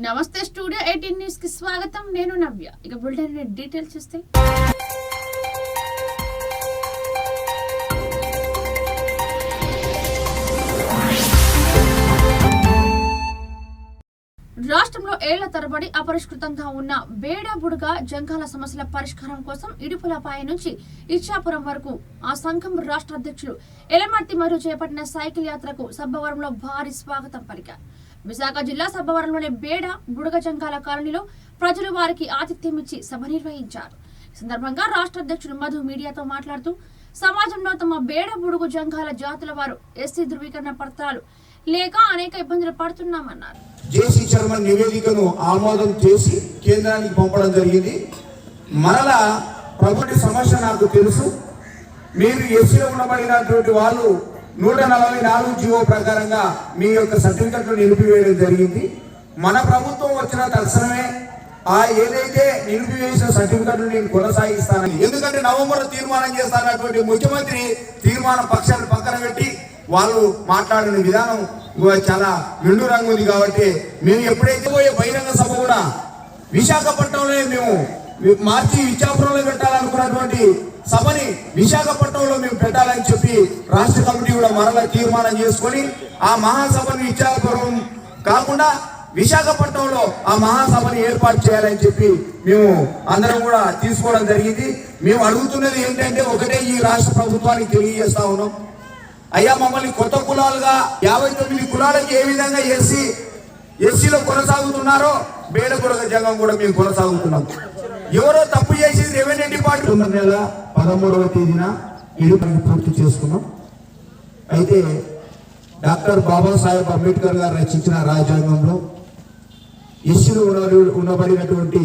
నమస్తే studio 18 news కి స్వాగతం. నేను నవ్య. ఇక బులెటిన్ డీటెయిల్స్ చూస్తే రాష్ట్రంలో ఏళ్ల తరబడి అపరిష్కృతంగా ఉన్న బేడ బుడగ జంగాల సమస్యల పరిష్కారం కోసం ఇడుపులపాయ నుంచి ఇచ్చాపురం వరకు ఆ సంఘం రాష్ట్ర అధ్యక్షులు ఎలమర్తి మరియు చేపట్టిన సైకిల్ యాత్రకు సబ్బవరంలో భారీ స్వాగతం పలికారు. విశాఖ జిల్లా సబ్బవరంలోని బేడ బుడగ జంగాల కాలనీలో ప్రజలు వారికి ఆతిథ్యం ఇచ్చి సభ నిర్వహించారు. ఈ సందర్భంగా రాష్ట్ర అధ్యక్షుడు మధు మీడియాతో మాట్లాడుతూ సమాజంలో తమ బేడ బుడుగు జంగాల జాతుల వారు ఎస్సీ ధృవీకరణ పత్రాలు లేక అనేక ఇబ్బందులు పడుతున్నామన్నారు. జేసీ చైర్మన్ నివేదికను ఆమోదం చేసి కేంద్రానికి పంపడం జరిగింది. మరలా ప్రభుత్వ సమస్య నాకు తెలుసు. మీరు ఎస్సీలో ఉండబడినటువంటి వాళ్ళు 144 జీవో ప్రకారంగా మీ యొక్క సర్టిఫికెట్లు నిలిపివేయడం జరిగింది. మన ప్రభుత్వం వచ్చిన తక్షణమే ఏదైతే నిలిపివేసిన సర్టిఫికెట్లు నేను కొనసాగిస్తాను. ఎందుకంటే నవంబర్ తీర్మానం చేస్తానటువంటి ముఖ్యమంత్రి తీర్మానం పక్షాన్ని పక్కన పెట్టి వాళ్ళు మాట్లాడిన విధానం చాలా నిండు రంగు ఉంది. కాబట్టి మేము ఎప్పుడైతే పోయే బహిరంగ సభ కూడా విశాఖపట్నంలో మేము మార్చి ఇచ్చాపురంలో పెట్టాలనుకున్నటువంటి సభని విశాఖపట్నంలో మేము పెట్టాలని చెప్పి రాష్ట్ర కమిటీ కూడా మరలా తీర్మానం చేసుకొని ఆ మహాసభను ఇచ్చాపురం కాకుండా విశాఖపట్నంలో ఆ మహాసభని ఏర్పాటు చేయాలని చెప్పి మేము అందరం కూడా తీసుకోవడం జరిగింది. మేము అడుగుతున్నది ఏంటంటే ఒకటే ఈ రాష్ట్ర ప్రభుత్వానికి తెలియజేస్తా ఉన్నాం. అయ్యా, మమ్మల్ని కొత్త కులాలుగా 59 కులాలకి ఏ విధంగా ఎస్సీలో కొనసాగుతున్నారో బేడ బుడగ జంగం కూడా మేము కొనసాగుతున్నాం. ఎవరో తప్పు చేసింది రెవెన్యూ డిపార్ట్మెంట్ నెల 13వ తేదీన ఇల్లు పూర్తి చేసుకున్నాం. అయితే డాక్టర్ బాబాసాహెబ్ అంబేద్కర్ గారు రచించిన రాజ్యాంగంలో ఎస్సీలో ఉండబడినటువంటి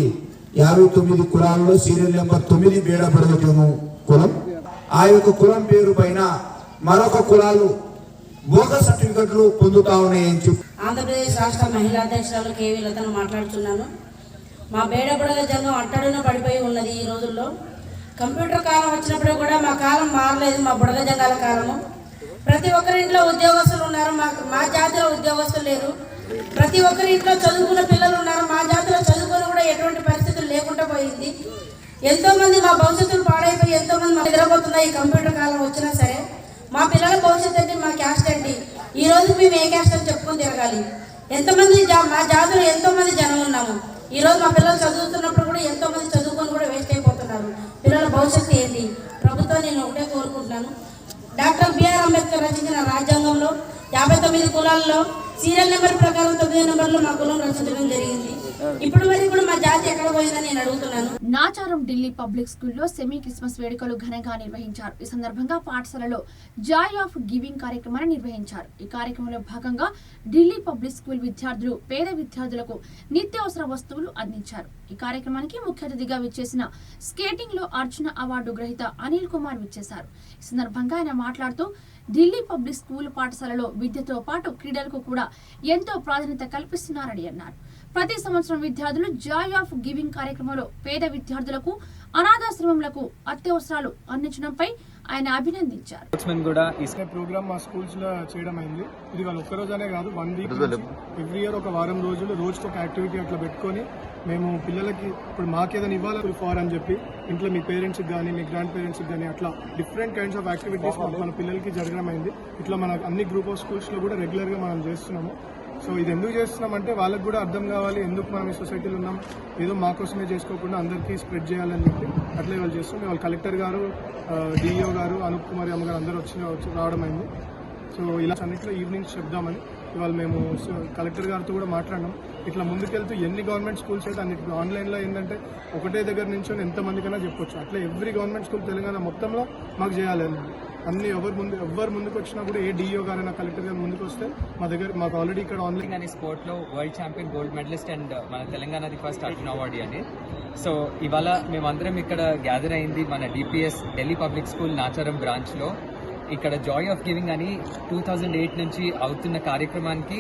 59 కులాల్లో సీరియల్ నెంబర్ 9 బేడ బుడగ జంగం కులం. ఆ యొక్క కులం పేరు పైన మరొక కులాలు బోగస్ సర్టిఫికెట్లు పొందుతా ఉన్నాయని చెప్పి ఆంధ్రప్రదేశ్ రాష్ట్ర మహిళా అధ్యక్షురాలు కేవీ లతను మాట్లాడుతున్నాను. మా బేడ బుడగ జంగం అట్టడున పడిపోయి ఉన్నది. ఈ రోజుల్లో కంప్యూటర్ కాలం వచ్చినప్పుడు కూడా మా కాలం మారలేదు. మా బుడగ జంగాల కాలము. ప్రతి ఒక్కరింట్లో ఉద్యోగస్తులు ఉన్నారు. మా జాతిలో ఉద్యోగస్తులు లేరు. ప్రతి ఒక్కరింట్లో చదువుకున్న పిల్లలు ఉన్నారు. మా జాతిలో చదువుకొని కూడా ఎటువంటి పరిస్థితులు లేకుండా పోయింది. ఎంతో మంది మా భవిష్యత్తులు పాడైపోయి ఎంతో మంది మా నిద్రపోతున్నాయి. ఈ కంప్యూటర్ కాలం వచ్చినా సరే మా పిల్లల భవిష్యత్తు ఏంటి, మా క్యాస్ట్ ఏంటి, ఈ రోజు మేము ఏ క్యాస్ట్ అని చెప్పుకొని తిరగాలి. ఎంతమంది మా జాతులు ఎంతో మంది జనం ఉన్నాము. ఈ రోజు మా పిల్లలు చదువుతున్నప్పుడు కూడా ఎంతో మంది చదువుకొని కూడా వేస్ట్ అయిపోతున్నారు. పిల్లల భవిష్యత్తు ఏంటి? ప్రభుత్వం నేను ఒకటే కోరుకుంటున్నాను. డాక్టర్ బిఆర్ అంబేద్కర్ రచించిన రాజ్యాంగంలో 59 కులాల్లో సీరియల్ నెంబర్ ప్రకారం 9 నెంబర్లో మా కులం రచించడం జరిగింది. ఇప్పుడు వరకు కూడా మా జాతి ఎక్కడ పోయిందని నేను అడుగుతున్నాను. నాచారం ఢిల్లీ పబ్లిక్ స్కూల్లో సెమీ క్రిస్మస్ వేడుకలు ఘనంగా నిర్వహించారు. ఈ సందర్భంగా పాఠశాలలో జాయ్ ఆఫ్ గివింగ్ కార్యక్రమాన్ని నిర్వహించారు. ఈ కార్యక్రమంలో భాగంగా ఢిల్లీ పబ్లిక్ స్కూల్ విద్యార్థులు పేద విద్యార్థులకు నిత్యావసర వస్తువులు అందించారు. ఈ కార్యక్రమానికి ముఖ్య అతిథిగా విచ్చేసిన స్కేటింగ్ లో అర్జున అవార్డు గ్రహీత అనిల్ కుమార్ విచ్చేశారు. ఈ సందర్భంగా ఆయన మాట్లాడుతూ ఢిల్లీ పబ్లిక్ స్కూల్ పాఠశాలలో విద్యతో పాటు క్రీడలకు కూడా ఎంతో ప్రాధాన్యత కల్పిస్తున్నారని అన్నారు. ప్రతి సంవత్సరం విద్యార్థులు జాయ్ ఆఫ్ గివింగ్ కార్యక్రమంలో పేద విద్యార్థులకు అనాథాశ్రమములకు అత్యవసరాలు అందించడంపై ఆయన అభినందించారు. ప్రోగ్రామ్ మా స్కూల్స్ లో చేయడం అయింది. ఇది వాళ్ళు ఒక్కరోజనే కాదు, 1 వీక్ ఎవ్రీ ఇయర్ ఒక వారం రోజులు రోజుకి ఒక యాక్టివిటీ అట్లా పెట్టుకొని మేము పిల్లలకి ఇప్పుడు మాకేదైనా ఇవ్వాలి ఫార్ అని చెప్పి ఇంట్లో మీ పేరెంట్స్కి కానీ మీ గ్రాండ్ పేరెంట్స్కి కానీ అట్లా డిఫరెంట్ కైండ్స్ ఆఫ్ యాక్టివిటీస్ మన పిల్లలకి జరగడం అయింది. ఇట్లా మన అన్ని గ్రూప్ ఆఫ్ స్కూల్స్లో కూడా రెగ్యులర్గా మనం చేస్తున్నాము. సో ఇది ఎందుకు చేస్తున్నామంటే వాళ్ళకి కూడా అర్థం కావాలి, ఎందుకు మనం ఈ సొసైటీలో ఉన్నాం, ఏదో మా కోసమే చేసుకోకుండా అందరికీ స్ప్రెడ్ చేయాలని చెప్పి అట్లా వాళ్ళు చేస్తున్నాం. వాళ్ళు కలెక్టర్ గారు, డిఈఓ గారు, అనూప్ కుమార్ అమ్మ గారు అందరూ రావడం అయింది. సో ఇలా అన్నింటిలో ఈవినింగ్స్ చెప్దామని ఇవాళ మేము కలెక్టర్ గారితో కూడా మాట్లాడినాం. ఇట్లా ముందుకెళ్తూ ఎన్ని గవర్నమెంట్ స్కూల్స్ అయితే అన్నిటి ఆన్లైన్లో ఏంటంటే ఒకటే దగ్గర నుంచి ఎంతమందికైనా చెప్పొచ్చు. అట్లా ఎవ్రీ గవర్నమెంట్ స్కూల్ తెలంగాణ మొత్తంలో మాకు చేయాలి. అన్ని ఎవరు ముందుకు వచ్చినా కూడా ఏ డిఓ గారైనా కలెక్టర్ గారు ముందుకు వస్తే మా దగ్గర మాకు ఆల్రెడీ ఇక్కడ ఆన్లైన్ అని స్పోర్ట్ లో world champion gold medalist and మన తెలంగాణది ఫస్ట్ అర్జున అవార్డు అని. సో ఇవాళ మేమందరం ఇక్కడ గ్యాదర్ అయింది మన DPS Delhi public school Nacharam branch లో. ఇక్కడ జాయ్ ఆఫ్ గివింగ్ అని 2008 నుంచి అవుతున్న కార్యక్రమానికి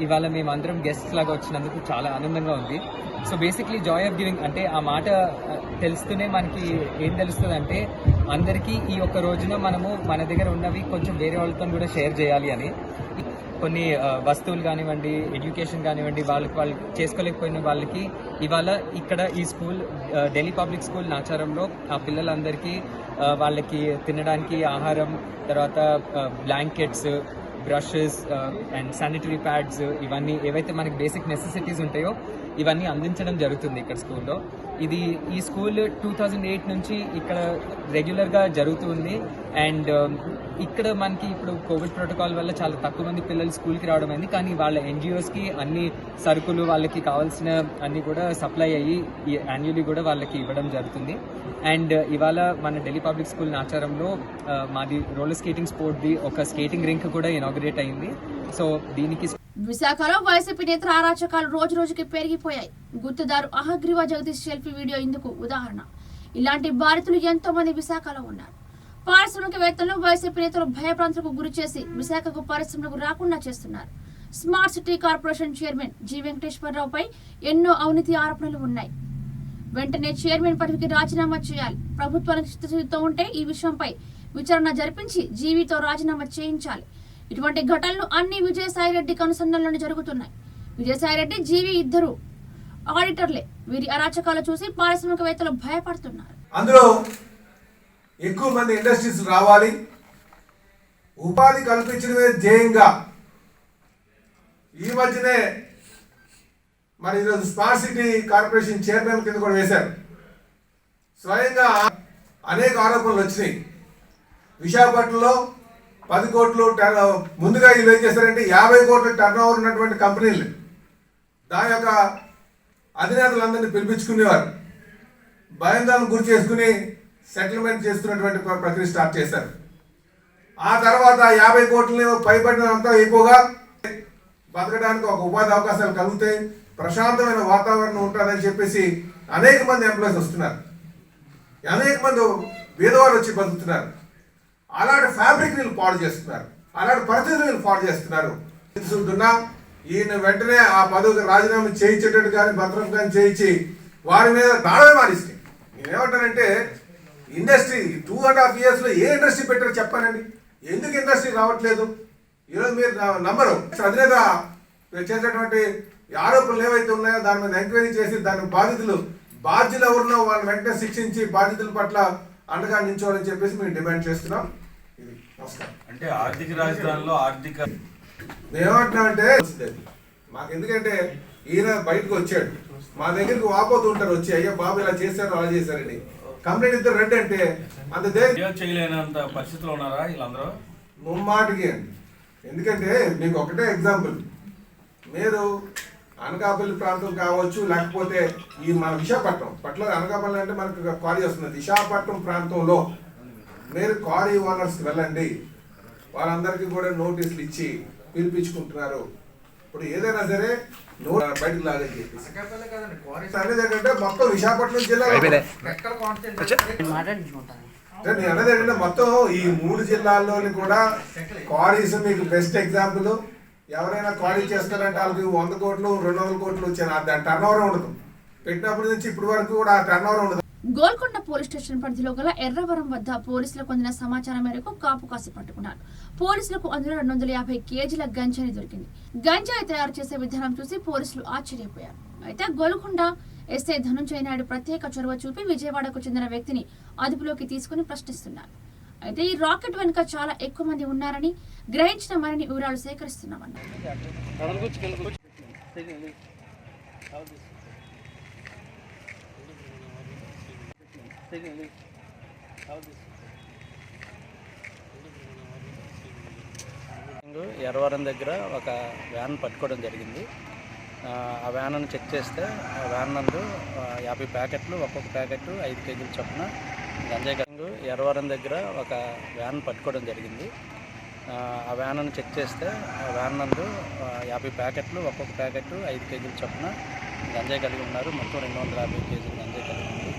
ఇవాళ మేమందరం గెస్ట్స్ లాగా వచ్చినందుకు చాలా ఆనందంగా ఉంది. So basically Joy of giving అంటే ఆ మాట తెలుస్తూనే మనకి ఏం తెలుస్తుంది అంటే అందరికీ ఈ ఒక్క రోజున మనము మన దగ్గర ఉన్నవి కొంచెం వేరే వాళ్ళతో కూడా షేర్ చేయాలి అని. కొన్ని వస్తువులు కానివ్వండి, ఎడ్యుకేషన్ కానివ్వండి, వాళ్ళు చేసుకోలేకపోయిన వాళ్ళకి ఇవాళ ఇక్కడ ఈ స్కూల్ ఢిల్లీ పబ్లిక్ స్కూల్ నాచారంలో ఆ పిల్లలందరికీ వాళ్ళకి తినడానికి ఆహారం, తర్వాత blankets, brushes and sanitary pads, ఇవన్నీ ఏవైతే మనకి బేసిక్ నెసెసిటీస్ ఉంటాయో ఇవన్నీ అందించడం జరుగుతుంది ఇక్కడ స్కూల్లో. ఈ స్కూల్ 2008 నుంచి ఇక్కడ రెగ్యులర్గా జరుగుతుంది. అండ్ ఇక్కడ మనకి ఇప్పుడు కోవిడ్ ప్రోటోకాల్ వల్ల చాలా తక్కువ మంది పిల్లలు స్కూల్కి రావడం అయింది. కానీ వాళ్ళ ఎన్జిఓస్కి అన్ని సరుకులు వాళ్ళకి కావాల్సిన అన్ని కూడా సప్లై అయ్యి యాన్యువల్లీ కూడా వాళ్ళకి ఇవ్వడం జరుగుతుంది. అండ్ ఇవాళ మన ఢిల్లీ పబ్లిక్ స్కూల్ నాచారంలో మాది రోలర్ స్కేటింగ్ స్పోర్ట్ది ఒక స్కేటింగ్ రింక్ కూడా ఇనాగ్రేట్ అయింది. సో దీనికి విశాఖలో వైసీపీ నేతల అరాచకాలు రోజు రోజుకి పెరిగిపోయాయి. గుర్తుదారు అహగ్రీవా జగదీష్ సెల్ఫీ వీడియో ఇందుకు ఉదాహరణ. ఇలాంటి బాధితులు ఎంతో మంది విశాఖలో ఉన్నారు. పారిశ్రామికవేత్తలను వైసీపీ నేతలు భయభ్రాంతులకు గురి చేసి విశాఖకు పరిశ్రమలకు రాకుండా చేస్తున్నారు. Smart city corporation chairman G వెంకటేశ్వరరావుపై ఎన్నో అవినీతి ఆరోపణలు ఉన్నాయి. వెంటనే చైర్మన్ పదవికి రాజీనామా చేయాలి. ప్రభుత్వానికి చిత్తశుద్ధితో ఉంటే ఈ విషయంపై విచారణ జరిపించి జీవితో రాజీనామా చేయించాలి. ఇటువంటి ఘటనలు అన్ని విజయసాయిరెడ్డికి అనుసంధానంలోనే జరుగుతున్నాయి. విజయసాయిరెడ్డి, జీవి ఇద్దరు ఆడిటర్లే. వీరి అరాచకాలు చూసి పారిశ్రామికవేత్తలు భయపడుతున్నారు. అందులో ఎక్కువ మంది ఇండస్ట్రీస్ రావాలి, ఉపాధి కల్పించడమే ధ్యేయంగా ఈ మధ్యనే మరి ఈరోజు స్మార్ట్ సిటీ కార్పొరేషన్ చైర్మన్ కింద కూడా వేశారు. స్వయంగా అనేక ఆరోపణలు వచ్చినాయి. విశాఖపట్నంలో 10 కోట్లు ముందుగా వీళ్ళు ఏం చేశారంటే 50 కోట్ల టర్న్ ఓవర్ ఉన్నటువంటి కంపెనీలు దాని యొక్క అధినేతలందరినీ పిలిపించుకునేవారు. భయాందోళనకు గురి చేసుకుని సెటిల్మెంట్ చేస్తున్నటువంటి ప్రక్రియ స్టార్ట్ చేశారు. ఆ తర్వాత 50 కోట్లని పైబడినంతా అయిపోగా బతకడానికి ఒక ఉపాధి అవకాశాలు కలుగుతాయి, ప్రశాంతమైన వాతావరణం ఉంటుందని చెప్పేసి అనేక మంది ఎంప్లాయీస్ వస్తున్నారు, అనేక మంది పేదవాళ్ళు వచ్చి బతుకుతున్నారు. అలాంటి ఫ్యాబ్రిక్ వీళ్ళు పాడు చేస్తున్నారు, అలాంటి పరిస్థితులు వీళ్ళు పాడు చేస్తున్నారు. ఈయన వెంటనే ఆ పదవికి రాజీనామా చేయించేటట్టు కానీ భద్రం కానీ చేయించి వారి మీద దాడమే మారిస్తే నేనేమంటానంటే ఇండస్ట్రీ 2.5 yearsలో ఏ ఇండస్ట్రీ పెట్టారో చెప్పానండి. ఎందుకు ఇండస్ట్రీ రావట్లేదు? ఈరోజు మీరు నంబరు అధినేత చేసేటువంటి ఆరోపణలు ఏవైతే ఉన్నాయో దాని మీద ఎంక్వైరీ చేసి దాని బాధ్యులు ఎవరున్నో వాళ్ళని వెంటనే శిక్షించి బాధితుల పట్ల అండగా నిల్చోవాలని చెప్పేసి మేము డిమాండ్ చేస్తున్నాం. ఇది నమస్కారం. అంటే ఆర్థిక రాజధానిలో ఆర్థిక మేమేమంటున్నామంటే మాకు ఎందుకంటే ఈయన బయటకు వచ్చాడు, మా దగ్గరికి వాపోతూ ఉంటారు వచ్చి, అయ్యో బాబు ఇలా చేశారు అలా చేశారని. కంప్లైంట్ ఇద్దరు రెడ్ అంటే అంత చేయలేనంత పరిస్థితిలో ఉన్నారా వీళ్ళందరూ? ముమ్మాటికి అండి. ఎందుకంటే మీకు ఒకటే ఎగ్జాంపుల్, మీరు అనకాపల్లి ప్రాంతం కావచ్చు, లేకపోతే ఈ మన విశాఖపట్నం అనకాపల్లి అంటే మనకు క్వారీ వస్తుంది. విశాఖపట్నం ప్రాంతంలో మీరు క్వారీ ఓనర్స్కి వెళ్ళండి, వాళ్ళందరికీ కూడా నోటీసులు ఇచ్చి పిలిపించుకుంటున్నారు. ఇప్పుడు ఏదైనా సరే బయటకు లాగని చెప్పేసి అనేది మొత్తం విశాఖపట్నం జిల్లా నేను అనేది ఏంటంటే మొత్తం ఈ 3 జిల్లాల్లోని కూడా క్వారీస్ మీకు బెస్ట్ ఎగ్జాంపుల్. ఎవరైనా క్వారీ చేస్తారంటే వాళ్ళకి 100 కోట్లు 200 కోట్లు వచ్చాయి, దాని టర్న్ ఓవర్ ఉండదు. పెట్టినప్పటి నుంచి ఇప్పటి వరకు కూడా ఆ టర్న్ ఓవర్ ఉండదు. గోల్కొండ పోలీస్ స్టేషన్ పరిధిలో గల ఎర్రవరం వద్ద పోలీసులకు అందిన సమాచారం మేరకు కాపు కాసి పట్టుకున్నారు. పోలీసులకు అందులో 250 కేజీల గంజాయి దొరికింది. గంజాయి తయారు చేసే విధానం చూసి పోలీసులు ఆశ్చర్యపోయారు. అయితే గోల్కొండ ఎస్ఐ ధనుంజయ నాయుడు ప్రత్యేక చొరవ చూపి విజయవాడకు చెందిన వ్యక్తిని అదుపులోకి తీసుకుని ప్రశ్నిస్తున్నారు. అయితే ఈ రాకెట్ వెనుక చాలా ఎక్కువ మంది ఉన్నారని, గ్రహించిన మరిన్ని వివరాలు సేకరిస్తున్నామన్నారు. ఎర్రవరం దగ్గర ఒక వ్యాన్ పట్టుకోవడం జరిగింది. ఆ వ్యాన్ను చెక్ చేస్తే ఆ వ్యాన్ నందు 50 ప్యాకెట్లు, ఒక్కొక్క ప్యాకెట్ 5 కేజీల చొప్పున గంజాయి. ఎర్రవరం దగ్గర ఒక వ్యాన్ పట్టుకోవడం జరిగింది. ఆ వ్యాన్ను చెక్ చేస్తే ఆ వ్యాన్ నందు 50 ప్యాకెట్లు, ఒక్కొక్క ప్యాకెట్ 5 కేజీల చొప్పున గంజాయి కలిగి ఉన్నారు. మొత్తం 250 కేజీలు గంజాయి కలిగి ఉంది.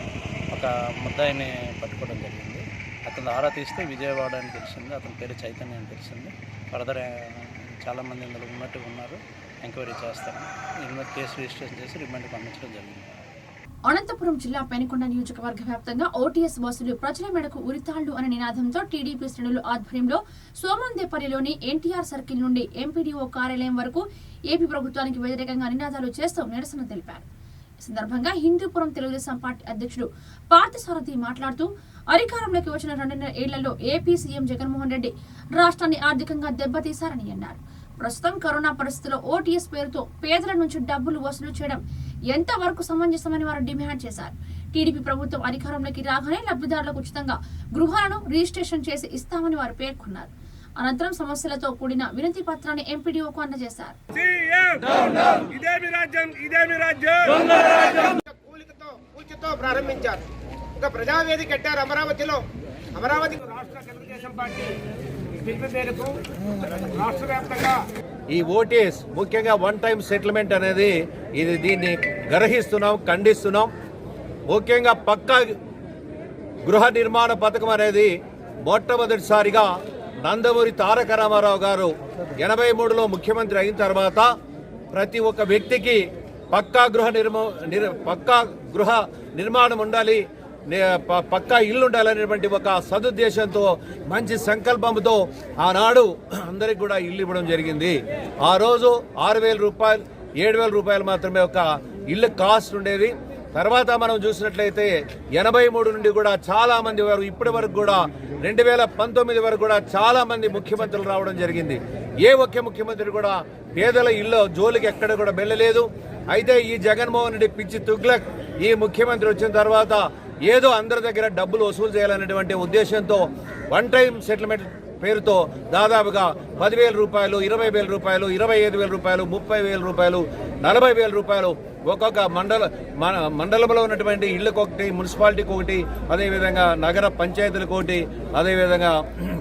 ఒక ముద్దాయిని పట్టుకోవడం జరిగింది. అతను ఆరా తీస్తే విజయవాడ అని తెలిసింది. అతని పేరు చైతన్య అని తెలిసింది. ఫర్దర్ చాలామంది ఇందులో ఉన్నట్టు ఉన్నారు. ఎంక్వైరీ చేస్తారు. కేసు రిజిస్ట్రేషన్ చేసి రిమాండ్కి పంపించడం జరిగింది. అనంతపురం జిల్లా పెనుకొండ నియోజకవర్గ వ్యాప్తంగా ఓటీఎస్ బస్సులు ప్రజల మేడకు ఉరితాళ్లు అనే నినాదంతో టీడీపీ శ్రేణుల ఆధ్వర్యంలో సోమందేపల్లిలోని ఎన్టీఆర్ సర్కిల్ నుండి ఎంపీడీఓ కార్యాలయం వరకు ఏపీ ప్రభుత్వానికి వ్యతిరేకంగా నినాదాలు చేస్తూ నిరసన తెలిపారు. ఈ సందర్భంగా హిందూపురం తెలుగుదేశం పార్టీ అధ్యక్షుడు పార్థసారథి మాట్లాడుతూ అధికారంలోకి వచ్చిన 2.5 ఏళ్లలో ఏపీ సీఎం జగన్మోహన్ రెడ్డి రాష్ట్రాన్ని ఆర్థికంగా దెబ్బతీశారని అన్నారు. ప్రస్తుతం కరోనా పరిస్థితుల్లో ఓటీఎస్ పేరుతో పేదల నుంచి డబ్బులు వసూలు చేయడం ఎంతవరకు సమంజసమని వారు డిమాండ్ చేశారు. టీడీపీ ప్రభుత్వం అధికారంలోకి రాగానే లబ్ధిదారులకు ఉచితంగా గృహాలను రిజిస్ట్రేషన్ చేసి ఇస్తామని వారు పేర్కొన్నారు. అనంతరం సమస్యలతో కూడిన వినతి పత్రాన్ని ఎంపీడీఓకు అందజేశారు. ప్రారంభించారు. ఒక ప్రజావేదిక కట్టారు అమరావతిలో. అమరావతి రాష్ట్ర తెలుగుదేశం పార్టీ రాష్ట్ర వ్యాప్తంగా ఈ ఓటీఎస్ ముఖ్యంగా వన్ టైం సెటిల్మెంట్ అనేది దీన్ని గ్రహిస్తున్నాం, ఖండిస్తున్నాం. ముఖ్యంగా పక్కా గృహ నిర్మాణ పథకం అనేది మొట్టమొదటిసారిగా నందమూరి తారక రామారావు గారు 83లో ముఖ్యమంత్రి అయిన తర్వాత ప్రతి ఒక్క వ్యక్తికి పక్కా గృహ నిర్మాణం ఉండాలి, పక్కా ఇల్లు ఉండాలనేటువంటి ఒక సదుద్దేశంతో మంచి సంకల్పంతో ఆనాడు అందరికి కూడా ఇల్లు ఇవ్వడం జరిగింది. ఆ రోజు 6,000 రూపాయలు 7,000 రూపాయలు మాత్రమే ఒక ఇల్లు కాస్ట్ ఉండేది. తర్వాత మనం చూసినట్లయితే 83 నుండి కూడా చాలా మంది వారు ఇప్పటి వరకు కూడా 2019 వరకు కూడా చాలా మంది ముఖ్యమంత్రులు రావడం జరిగింది. ఏ ఒక్క ముఖ్యమంత్రి కూడా పేదల ఇల్లు జోలికి ఎక్కడ కూడా వెళ్ళలేదు. అయితే ఈ జగన్మోహన్ రెడ్డి పిచ్చి తుగ్లక్ ఈ ముఖ్యమంత్రి వచ్చిన తర్వాత ఏదో అందరి దగ్గర డబ్బులు వసూలు చేయాలనేటువంటి ఉద్దేశంతో వన్ టైం సెటిల్మెంట్ పేరుతో దాదాపుగా 10,000 రూపాయలు, 20,000 రూపాయలు, 25,000 రూపాయలు, 30,000 రూపాయలు, 40,000 రూపాయలు ఒక్కొక్క మండలంలో ఉన్నటువంటి ఇళ్లకొకటి, మున్సిపాలిటీకి ఒకటి, అదేవిధంగా నగర పంచాయతీలకు ఒకటి, అదేవిధంగా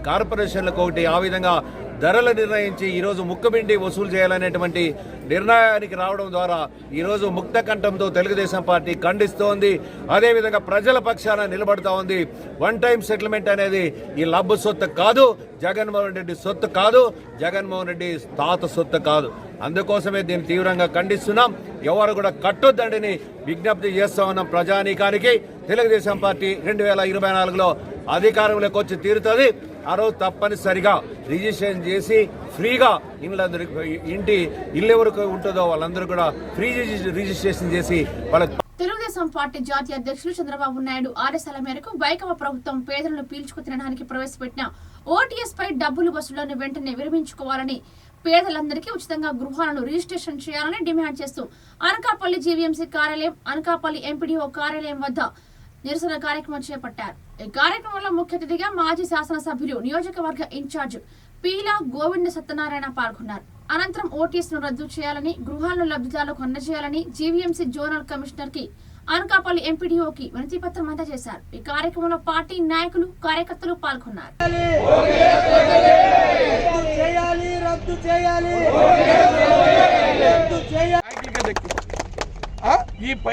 కార్పొరేషన్లకు ఒకటి, ఆ విధంగా ధరలు నిర్ణయించి ఈరోజు ముక్కుబిండి వసూలు చేయాలనేటువంటి నిర్ణయానికి రావడం ద్వారా ఈరోజు ముక్త కంఠంతో తెలుగుదేశం పార్టీ ఖండిస్తోంది. అదేవిధంగా ప్రజల పక్షాన నిలబడుతూ ఉంది. వన్ టైం సెటిల్మెంట్ అనేది ఈ లబ్బు సొత్తు కాదు, జగన్మోహన్ రెడ్డి సొత్తు కాదు, జగన్మోహన్ రెడ్డి తాత సొత్తు కాదు. అందుకోసమే దీన్ని తీవ్రంగా ఖండిస్తున్నాం. ఎవరు కూడా కట్టొద్దండిని విజ్ఞప్తి చేస్తా ఉన్నాం ప్రజానీకానికి. తెలుగుదేశం పార్టీ 2024లో అధికారంలోకి వచ్చి తీరుతుంది. ఆ రోజు తప్పనిసరిగా రిజిస్ట్రేషన్ చేసి ఫ్రీగా ఇల్లు ఎవరికి ఉంటుందో వాళ్ళందరూ కూడా ఫ్రీ రిజిస్ట్రేషన్ చేసి వాళ్ళ తెలుగుదేశం పార్టీ జాతీయ అధ్యక్షులు చంద్రబాబు నాయుడు ఆదేశాల మేరకు వైకవ ప్రభుత్వం పేదలను పీల్చుకు తినడానికి ప్రవేశపెట్టిన ఓటీఎస్ పై డబ్బులు వసూళ్లను వెంటనే విరమించుకోవాలని, పేదలందరికీ ఉచితంగా గృహాలను రిజిస్ట్రేషన్ చేయాలని డిమాండ్ చేస్తూ అనకాపల్లి జీవీఎంసీ కార్యాలయం, అనకాపల్లి ఎంపీడీఓ కార్యాలయం వద్ద నిరసన కార్యక్రమం చేపట్టారు. ఈ కార్యక్రమంలో ముఖ్య అతిథిగా మాజీ శాసనసభ్యులు, నియోజకవర్గ ఇన్ఛార్జ్ పీలా గోవింద సత్యనారాయణ పాల్గొన్నారు. అనంతరం ఓటీఎస్ ను రద్దు చేయాలని, గృహాలను లబ్ధిదారులకు అందజేయాలని జీవీఎంసీ జోనల్ కమిషనర్ కి, అనకాపల్లి ఎంపీడీఓకి వినతి పత్రం అందజేశారు. ఈ కార్యక్రమంలో పార్టీ నాయకులు, కార్యకర్తలు పాల్గొన్నారు.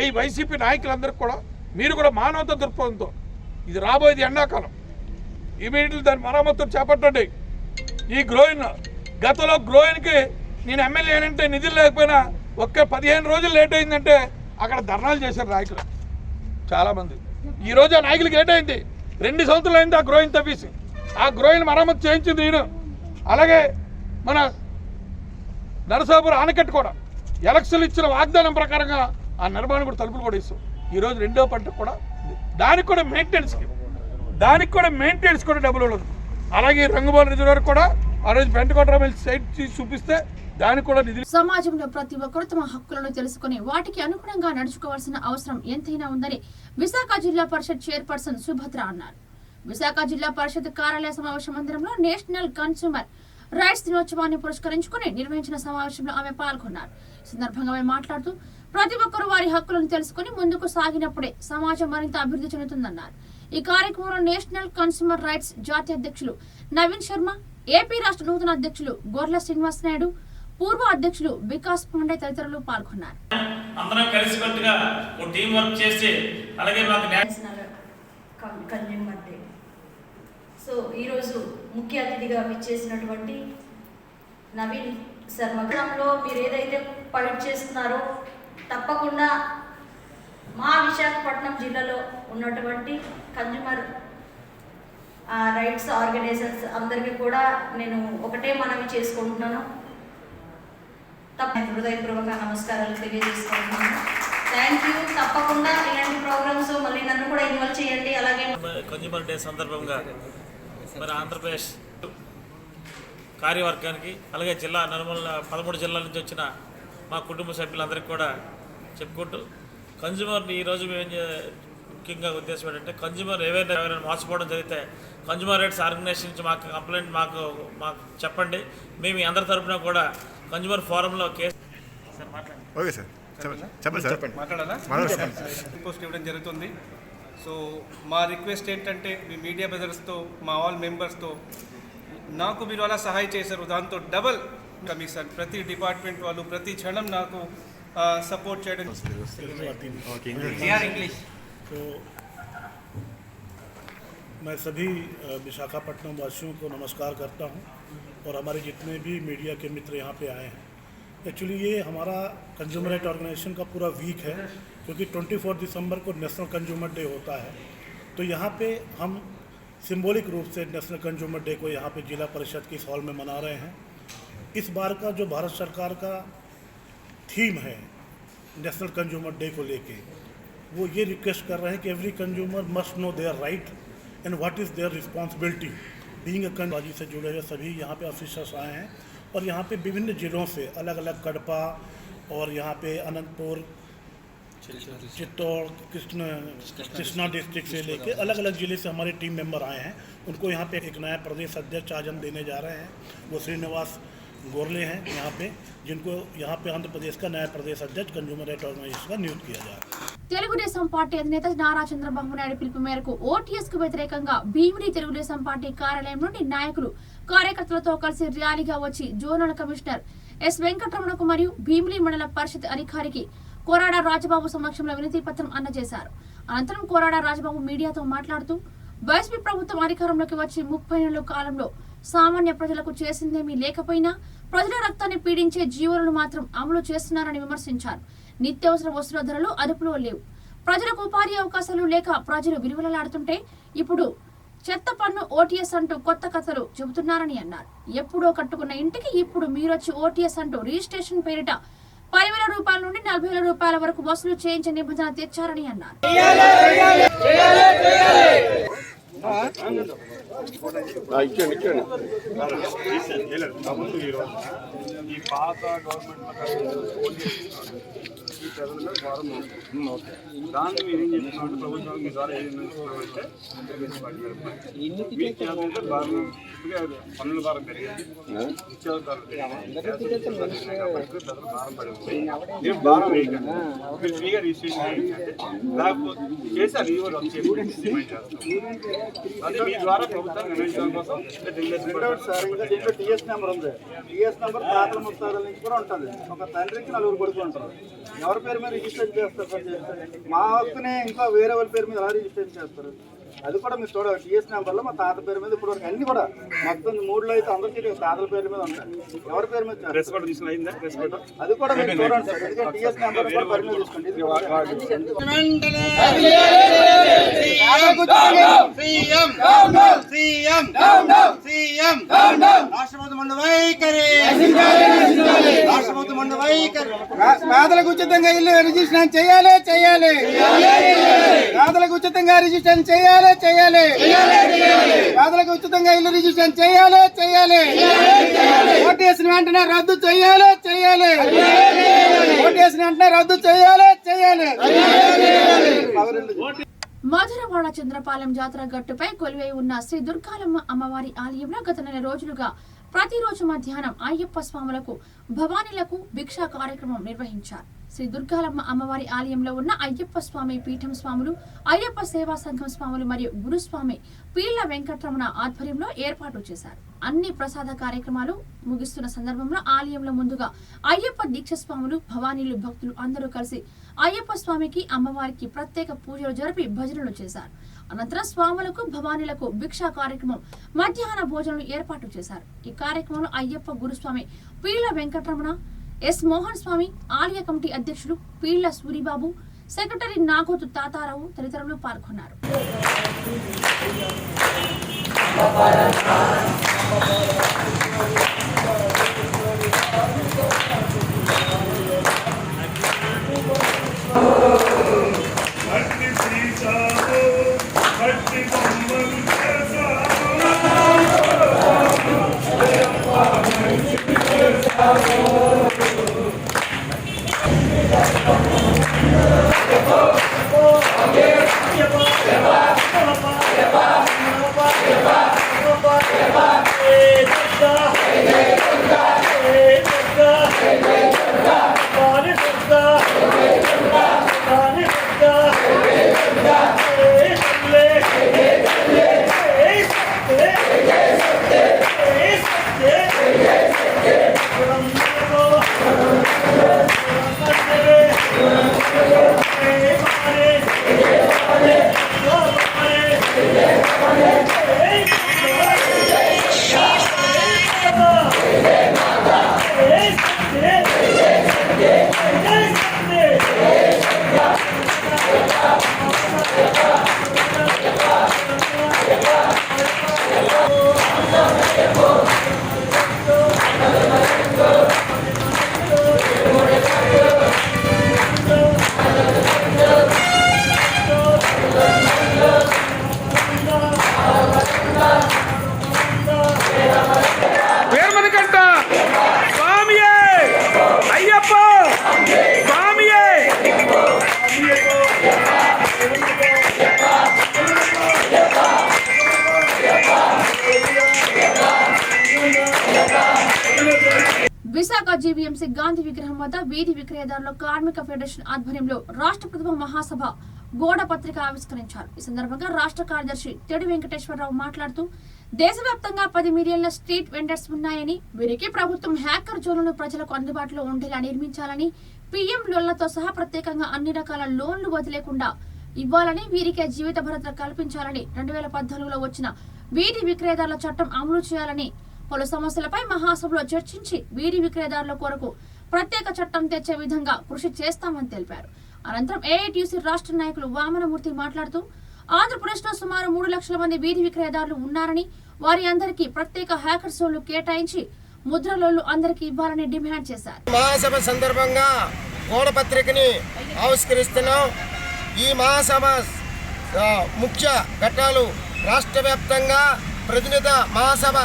ఈ వైసీపీ నాయకులందరికీ కూడా మీరు కూడా మానవత దృక్పథంతో ఇది రాబోయేది ఎండాకాలం, ఇమీడియట్లీ దాని మరమ్మతులు చేపట్టండి. ఈ గ్రోయిన్ గతంలో గ్రోయిన్కి నేను ఎమ్మెల్యే ఏంటంటే నిధులు లేకపోయినా ఒక్క 15 రోజులు లేట్ అయిందంటే అక్కడ ధర్నాలు చేశారు నాయకులు చాలామంది. ఈరోజు ఆ నాయకులకి ఏటైంది? 2 సంవత్సరాలు అయింది ఆ గ్రోయిన్ తవ్వేసి. ఆ గ్రోయిన్ మరమ్మతు చేయించింది ఈయన. అలాగే మన నరసాపురం ఆనకట్టు కూడా ఎలక్షన్లు ఇచ్చిన వాగ్దానం ప్రకారంగా ఆ నిర్మాణం కూడా తలుపులు కూడా ఇస్తాం. ఈరోజు 2వ పంట కూడా దానికి కూడా మెయింటెనెన్స్ కూడా డబ్బులు ఉండదు. అలాగే రంగుబాల రిజర్వర్ కూడా ఆ రోజు పెంటకోట సైట్ చూపిస్తే దానికి కూడా నిధులు. సమాజంలో ప్రతి ఒక్కరు తమ హక్కులను తెలుసుకుని వాటికి అనుగుణంగా నడుచుకోవాల్సిన అవసరం ఎంతైనా ఉందని విశాఖ జిల్లా పరిషత్ చైర్పర్సన్ సుభద్ర అన్నారు. విశాఖ జిల్లా పరిషత్ కార్యాలయ సమావేశ మందిరంలో నేషనల్ కన్స్యూమర్ రైట్స్ దినోత్సవాన్ని పురస్కరించుకుని నిర్వహించిన సమావేశంలో ఆమె పాల్గొన్నారు. ఈ సందర్భంగా ఆమె మాట్లాడుతూ ప్రతి ఒక్కరూ వారి హక్కులను తెలుసుకుని ముందుకు సాగినప్పుడే సమాజం మరింత అభివృద్ధి చెందుతుందన్నారు. ఈ కార్యక్రమంలో నేషనల్ కన్స్యూమర్ రైట్స్ జాతీయ అధ్యక్షులు నవీన్ శర్మ, ఏపీ రాష్ట్ర నూతన అధ్యక్షులు గొర్ల శ్రీనివాస్ నాయుడు, పూర్వ అధ్యక్షులు వికాస్ పాండే తదితరులు పాల్గొన్నారు. అందరం కలిసికట్టుగా ఒక టీం వర్క్ చేసి అలాగే మాకు కన్జ్యూమర్ డే. సో ఈరోజు ముఖ్య అతిథిగా విచ్చేసినటువంటి నవీన్ శర్మ, గ్రామంలో మీరు ఏదైతే ఫైట్ చేస్తున్నారో తప్పకుండా మా విశాఖపట్నం జిల్లాలో ఉన్నటువంటి కన్జ్యూమర్ రైట్స్ ఆర్గనైజర్స్ అందరికీ కూడా నేను ఒకటే మనవి చేసుకుంటున్నాను. హృదయపూర్వక నమస్కారాలు తెలియజేసుకుంటున్నాను. Thank you. తప్పకుండా ఇలాంటి ప్రోగ్రామ్స్ మళ్ళీ నన్ను కూడా ఇన్వాల్వ్ చేయండి. అలాగే కన్జ్యూమర్ డే సందర్భంగా మరి ఆంధ్రప్రదేశ్ కార్యవర్గానికి అలాగే జిల్లా నలుమూల 13 జిల్లాల నుంచి వచ్చిన మా కుటుంబ సభ్యులందరికీ కూడా చెప్పుకుంటూ కన్జ్యూమర్ని ఈరోజు మేము ముఖ్యంగా ఉద్దేశం ఏంటంటే కన్జ్యూమర్ ఎవరైనా మోసపోవడం జరిగితే కన్జ్యూమర్ రైట్స్ ఆర్గనైజేషన్ నుంచి మాకు కంప్లైంట్ మాకు చెప్పండి. మేము అందరి తరఫున కూడా కన్జ్యూమర్ ఫోరంలో కేసు ఓకే సార్ చెప్పండి మాట్లాడాలా రిక్వెస్ట్ ఇవ్వడం జరుగుతుంది. సో మా రిక్వెస్ట్ ఏంటంటే మీ మీడియా బ్రదర్స్తో మా ఆల్ మెంబర్స్తో నాకు మీరు అలా సహాయం చేశారు, దాంతో డబల్ మీ సార్ ప్రతి డిపార్ట్మెంట్ వాళ్ళు ప్రతి క్షణం నాకు సపోర్ట్ చేయడం. इंग्लिश तो मैं सभी विशाखापट्टनम वासियों को नमस्कार करता हूं और हमारे जितने भी मीडिया के मित्र यहां पे आए हैं. एक्चुअली ये हमारा कंज्यूमर राइट ऑर्गेनाइजेशन का पूरा वीक है क्योंकि 24 दिसंबर को नेशनल कंज्यूमर डे होता है. तो यहाँ पे हम सिंबॉलिक रूप से नेशनल कंज्यूमर डे को यहाँ पे जिला परिषद के इस हॉल में मना रहे हैं. इस बार का जो भारत सरकार का थीम है नेशनल कंज्यूमर डे को लेके वो ये रिक्वेस्ट कर रहे हैं कि every consumer must know their right and what is their responsibility. Being a consumer से जुड़े हुए सभी यहाँ पे ऑफिसर्स आए हैं और यहाँ पे विभिन्न ज़िलों से अलग अलग कड़पा और यहाँ पे अनंतपुर, चित्तौड़, कृष्णा डिस्ट्रिक्ट से लेके अलग अलग ज़िले से हमारे टीम मेंबर आए हैं. उनको यहाँ पे एक नया प्रदेश अध्यक्ष आज हम देने जा रहे हैं. वो श्रीनिवास गोरले हैं यहाँ पे, जिनको यहाँ पे आंध्र प्रदेश का नया प्रदेश अध्यक्ष कंज्यूमर राइट ऑर्गेनाइजेशन का नियुक्त किया जा रहा है. తెలుగుదేశం పార్టీ అధినేత నారా చంద్రబాబు నాయుడు పిలుపు మేరకు ఓటీఎస్ కు వ్యతిరేకంగా భీమిలి తెలుగుదేశం పార్టీ కార్యాలయం నుండి నాయకులు కార్యకర్తలతో కలిసి ర్యాలీగా వచ్చి జోనల్ కమిషనర్ ఎస్ వెంకటరమణకు మరియు భీమిలి మండల పరిషత్ అధికారికి కోరాడ రాజబాబు సమక్షంలో వినతి పత్రం అందజేశారు. అనంతరం కోరాడ రాజబాబు మీడియాతో మాట్లాడుతూ వైసీపీ ప్రభుత్వం అధికారంలోకి వచ్చి 30 నెలల కాలంలో సామాన్య ప్రజలకు చేసిందేమీ లేకపోయినా ప్రజల రక్తాన్ని పీడించే జీవోలను మాత్రం అమలు చేస్తున్నారని విమర్శించారు. నిత్యావసర వస్తువుల ధరలు అదుపులో లేవు, ప్రజలకు ఉపాధి అవకాశాలు లేక ప్రజలు విలువలాడుతుంటే ఇప్పుడు చెత్త పన్ను ఓటీఎస్ అంటూ కొత్త కథలు చెబుతున్నారని అన్నారు. ఎప్పుడో కట్టుకున్న ఇంటికి ఇప్పుడు మీరొచ్చి ఓటీఎస్ అంటూ రిజిస్ట్రేషన్ పేరిట 10,000 రూపాయల నుండి 40,000 రూపాయల వరకు వసూలు చేయించే నిబంధన తెచ్చారని అన్నారు. దాన్ని మీరు ఏం చేస్తున్నారు ప్రభుత్వం మీ ద్వారా ఏం చేస్తున్నారంటే పన్నుల భారం పెరిగింది, భారం పడింది. మీరు భారం వేయకండి, మీరు ఫ్రీగా రిజిస్ట్రేషన్ లేకపోతే చేశారు ఈ వాళ్ళు అంటే మీ ద్వారా ప్రభుత్వం నిర్ణయించడం కోసం దీంట్లో టీఎస్ నెంబర్ ఉంది. టీఎస్ నెంబర్ తాతల ముత్తాతల నుంచి కూడా ఉంటుంది. ఒక తండ్రికి 4 కొడుకు ఉంటారు. ఎవరి పేరు మీద రిజిస్ట్రేషన్ చేస్తారు? మా హక్కునే ఇంకా వేరే వాళ్ళ పేరు మీద ఎలా రిజిస్ట్రేషన్ చేస్తారు? అది కూడా మీరు చూడాలి. టీఎస్ నెంబర్లో మా తాత పేరు మీద ఇప్పుడు వరకు అన్ని కూడా మొత్తం 3లో అయితే అందరికీ తాతల పేరు మీద ఉంటాయి. ఎవరి పేరు మీద అది కూడా మీరు చూడండి సార్. ఎందుకంటే టీఎస్ నెంబర్ కూడా పరిమితి తీసుకోండి. పేదలకు ఉచితంగా ఇల్లు రిజిస్ట్రేషన్ చేయాలి. పేదలకు ఉచితంగా రిజిస్ట్రేషన్ చేయాలి. పేదలకు ఉచితంగా ఇల్లు రిజిస్ట్రేషన్ చేయాలి. ఓటీఎస్ వెంటనే రద్దు చేయాలి. ఓటీఎస్ వెంటనే రద్దు చేయాలి. మధురవాడ చంద్రపాలెం జాతర గట్టుపై కొలువై ఉన్న శ్రీ దుర్గాలమ్మ అమ్మవారి ఆలయంలో గత 4 రోజులుగా ప్రతిరోజు మధ్యాహ్నం అయ్యప్ప స్వాములకు భవానీలకు భిక్షా కార్యక్రమం నిర్వహించారు. శ్రీ దుర్గాలమ్మ అమ్మవారి ఆలయంలో ఉన్న అయ్యప్ప స్వామి పీఠం స్వాములు, అయ్యప్ప సేవా సంఘం స్వాములు మరియు గురుస్వామి పీళ్ల వెంకటరమణ ఆధ్వర్యంలో ఏర్పాటు చేశారు. అన్ని ప్రసాద కార్యక్రమాలు ముగిస్తున్న సందర్భంలో ఆలయంలో ముందుగా అయ్యప్ప దీక్ష స్వాములు, భవానీలు, భక్తులు అందరూ కలిసి అయ్యప్ప స్వామికి అమ్మవారికి ప్రత్యేక పూజలు జరిపి భజనలు చేశారు. అనంతరం స్వాములకు, భవానీలకు భిక్షా కార్యక్రమం, మధ్యాహ్న భోజనాలు ఏర్పాటు చేశారు. ఈ కార్యక్రమంలో అయ్యప్ప గురుస్వామి పీళ్ల వెంకటరమణ, ఎస్ మోహన్ స్వామి, ఆలయ కమిటీ అధ్యక్షులు పీళ్ల సూరిబాబు, సెక్రటరీ నాగోతు తాతారావు తదితరులు పాల్గొన్నారు. విశాఖ జీవీఎంసీ గాంధీ విగ్రహం వద్ద వీధి విక్రయదారుల కార్మిక ఫెడరేషన్ ఆధ్వర్యంలో రాష్ట్ర ప్రథమ మహాసభ గోడ పత్రిక ఆవిష్కరించారు. ఈ సందర్భంగా రాష్ట్ర కార్యదర్శి తెడి వెంకటేశ్వరరావు మాట్లాడుతూ దేశవ్యాప్తంగా 10 మిలియన్ల స్ట్రీట్ వెండర్స్ ఉన్నాయని, వీరికి ప్రభుత్వం హ్యాకర్ జోన్లను ప్రజలకు అందుబాటులో ఉండేలా నిర్మించాలని, పీఎం లోన్లతో సహా ప్రత్యేకంగా అన్ని రకాల లోన్లు వదిలేకుండా ఇవ్వాలని, వీరికే జీవిత భద్రత కల్పించాలని, 2014లో వచ్చిన వీధి విక్రయదారుల చట్టం అమలు చేయాలని, పలు సమస్యలపై మహాసభలో చర్చించి వీధి విక్రయదారుల కొరకు ప్రత్యేక చట్టం తెచ్చే విధంగా కృషి చేస్తామని తెలిపారు. అనంతరం ఏఐటీయూసీ రాష్ట్ర నాయకులు వామనమూర్తి మాట్లాడుతూ ఆంధ్రప్రదేశ్లో సుమారు 3 లక్షల మంది వీధి విక్రయదారులు ఉన్నారని, వారి అందరికీ ప్రత్యేక హ్యాకర్ జోన్లు కేటాయించి ముద్రలోళ్లు అందరికీ ఇవ్వాలని డిమాండ్ చేశారు. మహాసభ సందర్భంగా గోడ పత్రికని ఆవిష్కరిస్తున్నాం. ఈ మహాసభ ముఖ్య ఘట్టాలు రాష్ట్ర వ్యాప్తంగా ప్రతినిధి మహాసభ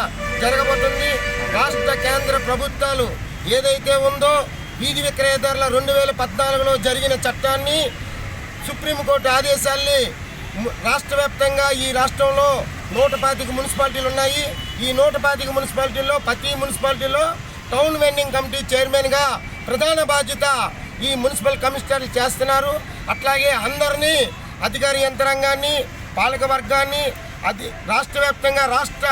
జరగబోతుంది. రాష్ట్ర కేంద్ర ప్రభుత్వాలు ఏదైతే ఉందో వీధి విక్రయదారుల 2014లో జరిగిన చట్టాన్ని, సుప్రీంకోర్టు ఆదేశాల్ని రాష్ట్ర వ్యాప్తంగా ఈ రాష్ట్రంలో 125 మున్సిపాలిటీలు ఉన్నాయి. ఈ 125 మున్సిపాలిటీల్లో ప్రతి మున్సిపాలిటీలో టౌన్ వెండింగ్ కమిటీ చైర్మన్గా ప్రధాన బాధ్యత ఈ మున్సిపల్ కమిషనర్లు చేస్తున్నారు. అట్లాగే అందరినీ అధికార యంత్రాంగాన్ని, పాలక వర్గాన్ని, రాష్ట్ర వ్యాప్తంగా రాష్ట్ర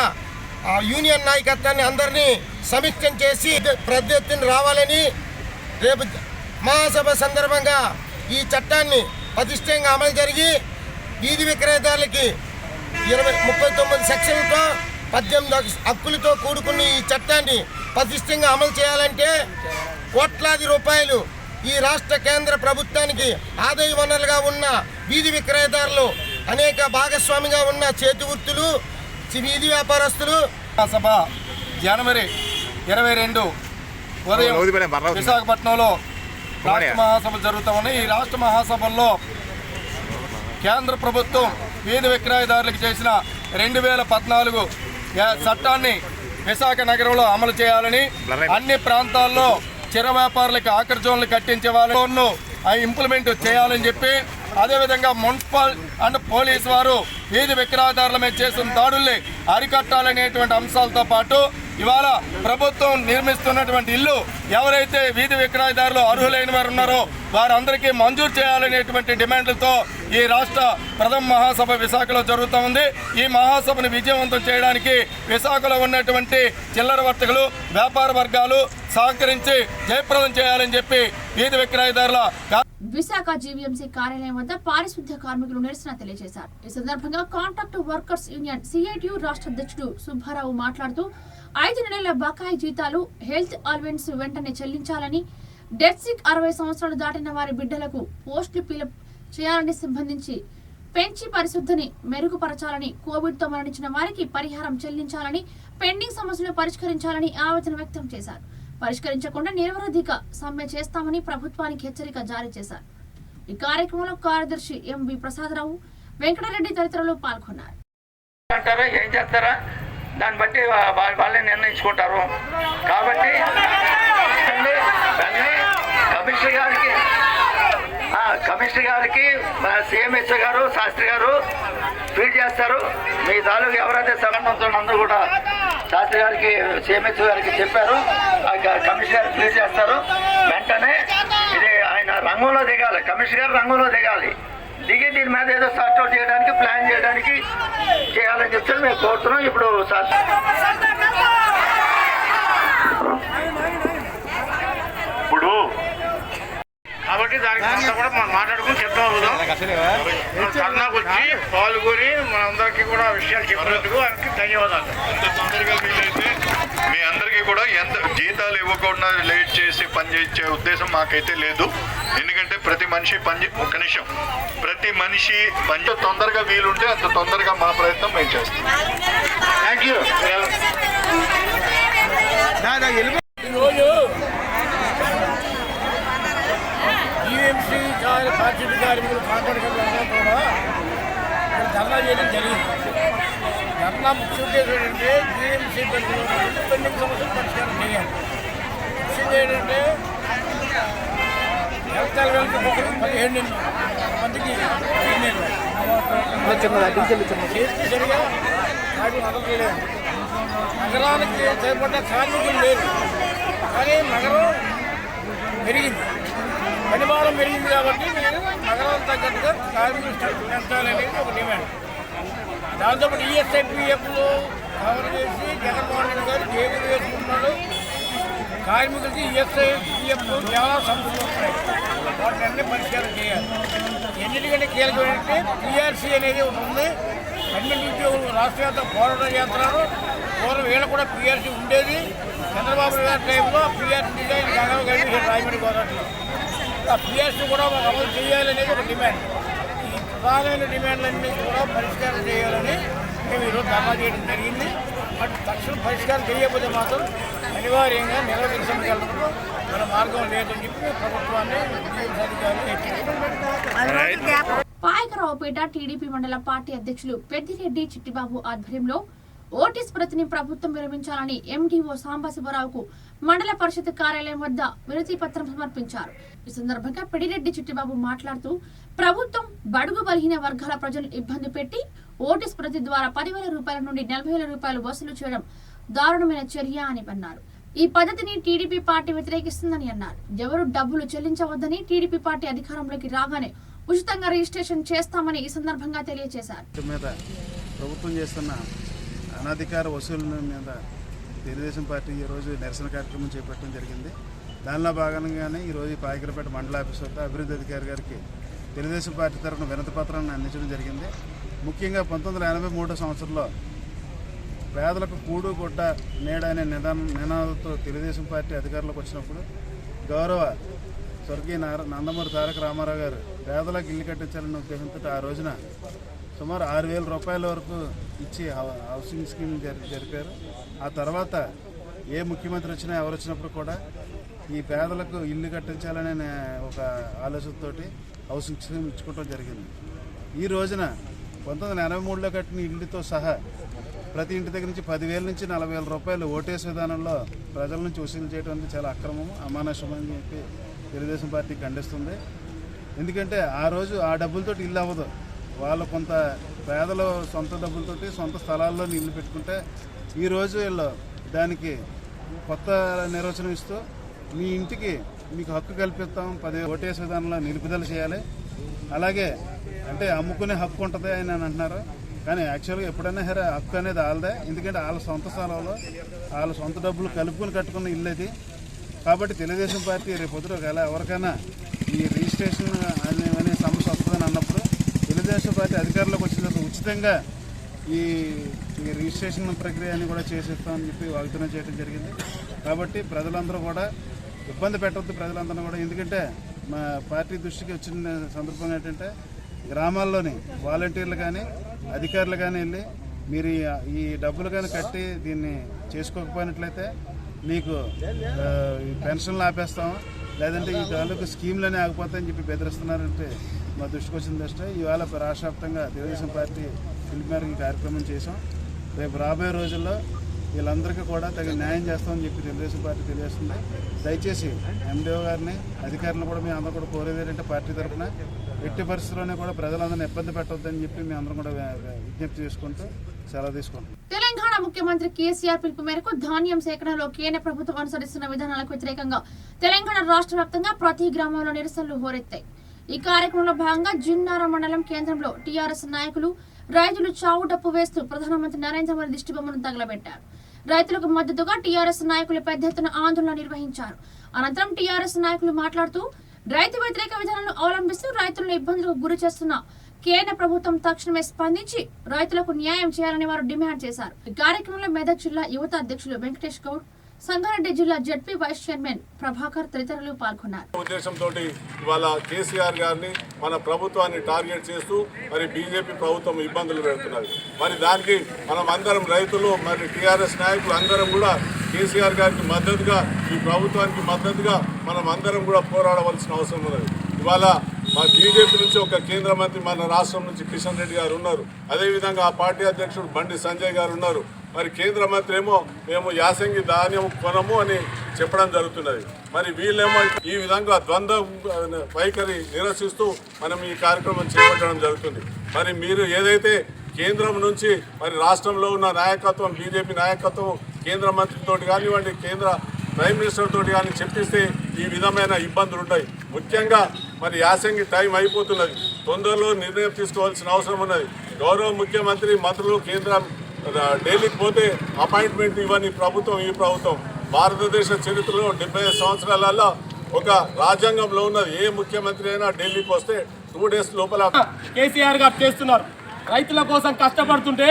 యూనియన్ నాయకత్వాన్ని అందరినీ సమీక్షం చేసి పెద్ద ఎత్తున రావాలని, రేపు మహాసభ సందర్భంగా ఈ చట్టాన్ని పటిష్టంగా అమలు జరిగి వీధి విక్రయదారులకి 39 సెక్షన్లతో 18 హక్కులతో కూడుకున్న ఈ చట్టాన్ని పటిష్టంగా అమలు చేయాలంటే కోట్లాది రూపాయలు ఈ రాష్ట్ర కేంద్ర ప్రభుత్వానికి ఆదాయ వనరులుగా ఉన్న వీధి విక్రయదారులు, అనేక భాగస్వామిగా ఉన్న చేతి వృత్తులు, వీధి వ్యాపారస్తులు. సభ జనవరి 22 ఉదయం విశాఖపట్నంలో రాష్ట్ర మహాసభలు జరుగుతూ ఉన్నాయి. ఈ రాష్ట్ర మహాసభల్లో కేంద్ర ప్రభుత్వం వీధి విక్రయదారులకు చేసిన 2014 చట్టాన్ని విశాఖ నగరంలో అమలు చేయాలని, అన్ని ప్రాంతాల్లో చిర వ్యాపారులకు ఆఖరి జోన్లు కట్టించే వాళ్ళను ఇంప్లిమెంట్ చేయాలని చెప్పి, అదేవిధంగా మున్సిపల్ అండ్ పోలీస్ వారు వీధి విక్రయదారుల మీద చేసిన దాడుల్ని అరికట్టాలనేటువంటి అంశాలతో పాటు ఇవాళ ప్రభుత్వం నిర్మిస్తున్నటువంటి ఇల్లు ఎవరైతే వీధి విక్రయదారులు అర్హులైన వారు ఉన్నారో వారందరికీ మంజూరు చేయాలనేటువంటి డిమాండ్లతో ఈ రాష్ట్ర ప్రథమ మహాసభ విశాఖలో జరుగుతూ ఉంది. ఈ మహాసభను విజయవంతం చేయడానికి విశాఖలో ఉన్నటువంటి చిల్లర వర్తకులు, వ్యాపార వర్గాలు సహకరించి జయప్రదం చేయాలని చెప్పి వీధి విక్రయదారుల విశాఖ జీవీఎంసీ కార్యాలయం వద్ద పారిశుద్ధ్య కార్మికులు నిరసన తెలియజేశారు. ఈ సందర్భంగా కాంట్రాక్ట్ వర్కర్స్ యూనియన్ సిఐటియు రాష్ట్ర అధ్యక్షుడు సుబ్బారావు మాట్లాడుతూ 5 నెలల బకాయి జీతాలు, హెల్త్ అలవెన్స్ వెంటనే చెల్లించాలని, డెత్ సిక్ 60 సంవత్సరాలు దాటిన వారి బిడ్డలకు పోస్టులు ఫిలప్ చేయాలని సంబంధించి పెంచి పరిశుద్ధిని మెరుగుపరచాలని, కోవిడ్తో మరణించిన వారికి పరిహారం చెల్లించాలని, పెండింగ్ సమస్యలు పరిష్కరించాలని ఆవేదన వ్యక్తం చేశారు. పరిష్కరించకుండా నిరవధిక సమ్మె చేస్తామని ప్రభుత్వానికి హెచ్చరిక జారీ చేశారు. ఈ కార్యక్రమంలో కార్యదర్శి ఎంవి ప్రసాదరావు, వెంకటరెడ్డి తదితరులు పాల్గొన్నారు. ఏం చేస్తారా దాన్ని బట్టి వాళ్ళే నిర్ణయించుకుంటారు. కాబట్టి కమిషనర్ గారికి సిఎంహెచ్ గారు, శాస్త్రి గారు ట్వీట్ చేస్తారు. మీ తాలూకు ఎవరైతే సంబంధంతో అందరూ కూడా శాస్త్రి గారికి, సిఎంహెచ్ గారికి చెప్పారు. కమిషనర్ గారు ట్వీట్ చేస్తారు. వెంటనే ఇది ఆయన రంగంలో దిగాలి, కమిషనర్ గారు రంగంలో దిగాలి. దిగి దీని మీద ఏదో సార్ట్అవుట్ చేయడానికి, ప్లాన్ చేయడానికి చేయాలని చెప్పి మేము కోరుతున్నాం. ఇప్పుడు కాబట్టి దానికి కూడా మనం మాట్లాడుకుని చెప్తా అవుతాం. ధర్నాకు వచ్చి పాల్గొని మనందరికీ కూడా విషయాలు చెప్పినందుకు ఆయనకి ధన్యవాదాలు. తొందరగా వీలైతే మీ అందరికీ కూడా ఎంత జీతాలు ఇవ్వకుండా లేట్ చేసి పని చేయించే ఉద్దేశం మాకైతే లేదు. ఎందుకంటే ప్రతి మనిషి ఒక్క నిమిషం, ప్రతి మనిషి పని తొందరగా వీలుంటే అంత తొందరగా మా ప్రయత్నం మేము చేస్తాం. Thank you. టీఎంసీ బాధ్యత కార్మికులు కాంట్రాక్టర్లు కూడా ధర్నా చేయడం జరిగింది. ధర్నా ముఖ్య ఉద్దేశం ఏంటంటే టీఎంసీ పెండింగ్ సమస్యలు పరిష్కారం చేయాలి. ముఖ్యంగా ఏంటంటే వ్యవస్థలు వెళ్తే 17 మందికి చేస్తే సరిగా కార్మికులు అందలేదు. నగరానికి చేపట్ట కార్మికులు లేరు, కానీ నగరం పెరిగింది, పరిమాణం పెరిగింది. కాబట్టి నేను నగరం తగ్గట్టుగా కార్మికులు పెంచాలనేది ఒక డిమాండ్. దాంతోపాటు ఈఎస్ఐపిఎఫ్లో కవర్ చేసి జగన్మోహన్ రెడ్డి గారు జైలు వేసుకుంటున్నాడు. కార్మికులకి ఈఎస్ఐపిఎఫ్ చాలా సమస్యలు వస్తున్నాయి, వాటిని అన్నీ పరిష్కారం చేయాలి. ఎన్నిటికంటే కీలకం ఏంటంటే పిఆర్సీ అనేది ఒకటి ఉంది. గవర్నమెంట్ ఉద్యోగులు రాష్ట్ర వ్యాప్తంగా పోరాటం చేస్తున్నారు. పూర్వం వీళ్ళ కూడా పిఆర్సీ ఉండేది. చంద్రబాబు గారి టైంలో పిఆర్సీ గంగవ కలిపి రాయమండ్రి పోరాటంలో ఆ పిఆర్సీ కూడా అమలు చేయాలనేది ఒక డిమాండ్. ఈ ప్రధానమైన డిమాండ్లన్నీ కూడా పరిష్కారం చేయాలని మేము ఈరోజు ధర్నా చేయడం జరిగింది. అటు తక్షణం పరిష్కారం చేయకపోతే మాత్రం అనివార్యంగా నిరవధిక సమ్మెకు మన మార్గం లేదని చెప్పి ప్రభుత్వాన్ని హెచ్చరించారు. పాయకరావుపేట టీడీపీ మండల పార్టీ అధ్యక్షులు పెద్దిరెడ్డి చిట్టిబాబు ఆధ్వర్యంలో ఓటీఎస్ ప్రతిని ప్రభుత్వం విరమించాలని ఎండీఓ సాంబశివరావుకు మండల పరిషత్ కార్యాలయం వద్ద వినతి పత్రం సమర్పించారు. ఈ సందర్భంగా పెద్దిరెడ్డి చిట్టిబాబు మాట్లాడుతూ ప్రభుత్వం బడుగు బలహీన వర్గాల ప్రజలు ఇబ్బంది పెట్టి ఓటీఎస్ ప్రతి ద్వారా 10,000 రూపాయల నుండి 40,000 రూపాయలు వసూలు చేయడం దారుణమైన చర్య అని అన్నారు. ఈ పద్ధతిని టీడీపీ పార్టీ వ్యతిరేకిస్తుందని అన్నారు. ఎవరు డబ్బులు చెల్లించవద్దని, టీడీపీ పార్టీ అధికారంలోకి రాగానే ఉచితంగా రిజిస్ట్రేషన్ చేస్తామని ఈ సందర్భంగా తెలియజేశారు. ప్రభుత్వం చేస్తున్న అనధికార వసూళ్ల మీద తెలుగుదేశం పార్టీ ఈరోజు నిరసన కార్యక్రమం చేపట్టడం జరిగింది. దానిలో భాగంగానే ఈరోజు పాయకరావుపేట మండల ఆఫీస్ వద్ద అభివృద్ధి అధికారి గారికి తెలుగుదేశం పార్టీ తరఫున వినతి పత్రాన్ని అందించడం జరిగింది. ముఖ్యంగా 1983 సంవత్సరంలో పేదలకు కూడు గుడ్డ నేడ అనే నినాదంతో తెలుగుదేశం పార్టీ అధికారంలోకి వచ్చినప్పుడు గౌరవ స్వర్గీయ నందమూరి తారక రామారావు గారు పేదలకు ఇల్లు కట్టించాలనే ఉద్దేశంతో ఆ రోజున సుమారు 6,000 రూపాయల వరకు ఇచ్చి హౌసింగ్ స్కీమ్ జరిపారు. ఆ తర్వాత ఏ ముఖ్యమంత్రి వచ్చినా ఎవరు వచ్చినప్పుడు కూడా ఈ పేదలకు ఇల్లు కట్టించాలనే ఒక ఆలోచనతోటి హౌసింగ్ స్కీమ్ ఇచ్చుకోవడం జరిగింది. ఈ రోజున 1983లో కట్టిన ఇల్లుతో సహా ప్రతి ఇంటి దగ్గర నుంచి 10,000 నుంచి 40,000 రూపాయలు ఓటేస్ విధానంలో ప్రజల నుంచి వసూలు చేయడం అనేది చాలా అక్రమం, అమానుషం అని చెప్పి తెలుగుదేశం పార్టీ ఖండిస్తుంది. ఎందుకంటే ఆ రోజు ఆ డబ్బులతోటి ఇల్లు అవ్వదు. వాళ్ళు కొంత పేదలు సొంత డబ్బులతోటి సొంత స్థలాల్లో ఇల్లు పెట్టుకుంటే ఈరోజు వీళ్ళు దానికి కొత్త నిర్వచనం ఇస్తూ మీ ఇంటికి మీకు హక్కు కల్పిస్తాం, 10 ఓటేస్ విధానంలో నిలుపుదల చేయాలి. అలాగే అంటే అమ్ముకునే హక్కు ఉంటుంది అని అంటున్నారు. కానీ యాక్చువల్గా ఎప్పుడైనా సరే హక్కు అనేది వాళ్ళదే. ఎందుకంటే వాళ్ళ సొంత స్థలంలో వాళ్ళ సొంత డబ్బులు కలుపుకొని కట్టుకున్న ఇల్లు అది. కాబట్టి తెలుగుదేశం పార్టీ రేపు పొద్దున ఒకవేళ ఎవరికైనా ఈ రిజిస్ట్రేషన్ అనే సమస్య వస్తుందని అన్నప్పుడు తెలుగుదేశం పార్టీ అధికారంలోకి వచ్చిన తర్వాత ఉచితంగా ఈ రిజిస్ట్రేషన్ ప్రక్రియని కూడా చేసేస్తామని చెప్పి వాగ్దానం చేయడం జరిగింది. కాబట్టి ప్రజలందరూ కూడా ఇబ్బంది పెట్టవద్దు ప్రజలందరూ కూడా. ఎందుకంటే మా పార్టీ దృష్టికి వచ్చిన సందర్భంగా ఏంటంటే గ్రామాల్లోని వాలంటీర్లు కానీ అధికారులు కానీ వెళ్ళి మీరు ఈ డబ్బులు కానీ కట్టి దీన్ని చేసుకోకపోయినట్లయితే మీకు ఈ పెన్షన్లు ఆపేస్తాము, లేదంటే ఈ తాలూకు స్కీమ్లనే ఆగిపోతాయని చెప్పి బెదిరిస్తున్నారంటే మా దృష్టికి వచ్చిన దృష్టి ఇవాళ రాష్ట్ర వ్యాప్తంగా తెలుగుదేశం పార్టీ పిలుపు మేరకు ఈ కార్యక్రమం చేసాం. రేపు రాబోయే రోజుల్లో వీళ్ళందరికీ కూడా తగిన న్యాయం చేస్తామని చెప్పి తెలుగుదేశం పార్టీ తెలియజేస్తుంది. దయచేసి ఎండిఓ గారిని అధికారులను కూడా మీ అందరూ కూడా కోరేది ఏంటంటే పార్టీ తరఫున ఎట్టి పరిస్థితుల్లోనే కూడా ప్రజలందరినీ ఇబ్బంది పెట్టవద్దని చెప్పి మీ అందరం కూడా విజ్ఞప్తి చేసుకుంటూ సెలవు తీసుకుంటాం. తెలంగాణ ముఖ్యమంత్రి కేసీఆర్ పిలుపు మేరకు ధాన్యం సేకరణలో కేంద్ర ప్రభుత్వం అనుసరిస్తున్న విధానాలకు వ్యతిరేకంగా తెలంగాణ రాష్ట్ర వ్యాప్తంగా ప్రతి గ్రామంలో నిరసనలు హోరెత్తాయి. ఈ కార్యక్రమంలో భాగంగా జిన్నార మండలం కేంద్రంలో టీఆర్ఎస్ నాయకులు రైతులు చావు డప్పు వేస్తూ ప్రధానమంత్రి నరేంద్ర మోదీ దిష్టిబొమ్మను తగలబెట్టారు. రైతులకు మద్దతుగా టీఆర్ఎస్ నాయకులు పెద్ద ఎత్తున ఆందోళన నిర్వహించారు. అనంతరం టీఆర్ఎస్ నాయకులు మాట్లాడుతూ రైతు వ్యతిరేక విధానాలను అవలంబిస్తూ రైతులను ఇబ్బందులకు గురి చేస్తున్న కేంద్ర ప్రభుత్వం తక్షణమే స్పందించి రైతులకు న్యాయం చేయాలని వారు డిమాండ్ చేశారు. ఈ కార్యక్రమంలో మెదక్ జిల్లా యువత అధ్యక్షులు వెంకటేష్ గౌడ్, సంగారెడ్డి జిల్లా జడ్పీ వైస్ చైర్మన్ ప్రభాకర్ తదితరులు పాల్గొన్నారు. ఉద్దేశంతో ఇవాళ కేసీఆర్ గారిని మన ప్రభుత్వాన్ని టార్గెట్ చేస్తూ మరి బీజేపీ ప్రభుత్వం ఇబ్బందులు పెడుతున్నది. మరి దానికి మనం అందరం రైతులు మరి టీఆర్ఎస్ నాయకులు అందరం కూడా కేసీఆర్ గారికి మద్దతుగా ఈ ప్రభుత్వానికి మద్దతుగా మనం అందరం కూడా పోరాడవలసిన అవసరం ఉన్నది. ఇవాళ మా బీజేపీ నుంచి ఒక కేంద్ర మంత్రి మన రాష్ట్రం నుంచి కిషన్ రెడ్డి గారు ఉన్నారు. అదేవిధంగా ఆ పార్టీ అధ్యక్షుడు బండి సంజయ్ గారు ఉన్నారు. మరి కేంద్ర మంత్రి ఏమో మేము యాసంగి ధాన్యం కొనము అని చెప్పడం జరుగుతున్నది. మరి వీళ్ళేమో ఈ విధంగా ద్వంద్వ వైఖరి నిరసిస్తూ మనం ఈ కార్యక్రమం చేపట్టడం జరుగుతుంది. మరి మీరు ఏదైతే కేంద్రం నుంచి మరి రాష్ట్రంలో ఉన్న నాయకత్వం బీజేపీ నాయకత్వం కేంద్ర మంత్రితో కానివ్వండి కేంద్ర ప్రైమ్ మినిస్టర్ తోటి కానీ చెప్పిస్తే ఈ విధమైన ఇబ్బందులు ఉంటాయి. ముఖ్యంగా మరి యాసంగి టైం అయిపోతున్నది. తొందరలో నిర్ణయం తీసుకోవాల్సిన అవసరం ఉన్నది. గౌరవ ముఖ్యమంత్రి మంత్రులు కేంద్రం ఢిల్లీకి పోతే అపాయింట్మెంట్ ఇవ్వని ప్రభుత్వం ఈ ప్రభుత్వం. భారతదేశ చరిత్రలో 75 సంవత్సరాలలో ఒక రాజ్యాంగంలో ఉన్నది. ఏ ముఖ్యమంత్రి అయినా ఢిల్లీకి వస్తే 2 days లోపల కేసీఆర్ గారు చేస్తున్నారు. రైతుల కోసం కష్టపడుతుంటే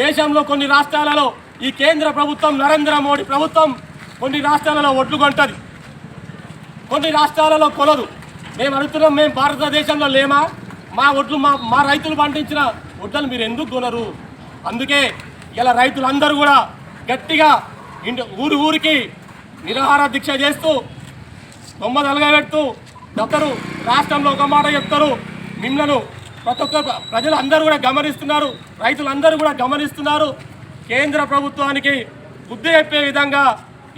దేశంలో కొన్ని రాష్ట్రాలలో ఈ కేంద్ర ప్రభుత్వం నరేంద్ర మోడీ ప్రభుత్వం కొన్ని రాష్ట్రాలలో ఒడ్లు కొంటది, కొన్ని రాష్ట్రాలలో కొనదు. మేము అడుగుతున్నాం, మేము భారతదేశంలో లేమా? మా ఒడ్లు మా రైతులు పండించిన ఒడ్లను మీరు ఎందుకు కొనరు? అందుకే ఇలా రైతులందరూ కూడా గట్టిగా ఊరికి నిరాహార దీక్ష చేస్తూ బొమ్మ తలగబెడుతూ ఒకరు రాష్ట్రంలో ఒక మాట చెప్తారు. మిమ్మల్ని ప్రతి ఒక్క ప్రజలు అందరూ కూడా గమనిస్తున్నారు, రైతులందరూ కూడా గమనిస్తున్నారు. కేంద్ర ప్రభుత్వానికి బుద్ధి చెప్పే విధంగా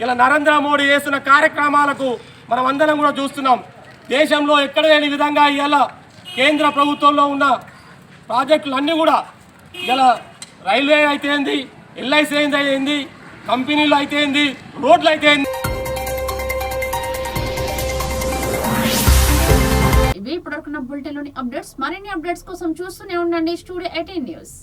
ఇలా నరేంద్ర మోడీ చేస్తున్న కార్యక్రమాలకు మనం అందరం కూడా చూస్తున్నాం. దేశంలో ఎక్కడ లేని విధంగా ఇలా కేంద్ర ప్రభుత్వంలో ఉన్న ప్రాజెక్టులు అన్నీ కూడా ఇలా రైల్వే అయితే ఏంది, ఎల్ఐసి అయింది, కంపెనీలు అయితే ఏంది, రోడ్లు అయితే ఏంది. ఇవి ఇప్పటివరకు బులెటిన్లోని అప్డేట్స్. మరిన్ని అప్డేట్స్ కోసం చూస్తూనే ఉండండి స్టూడియో 18 న్యూస్.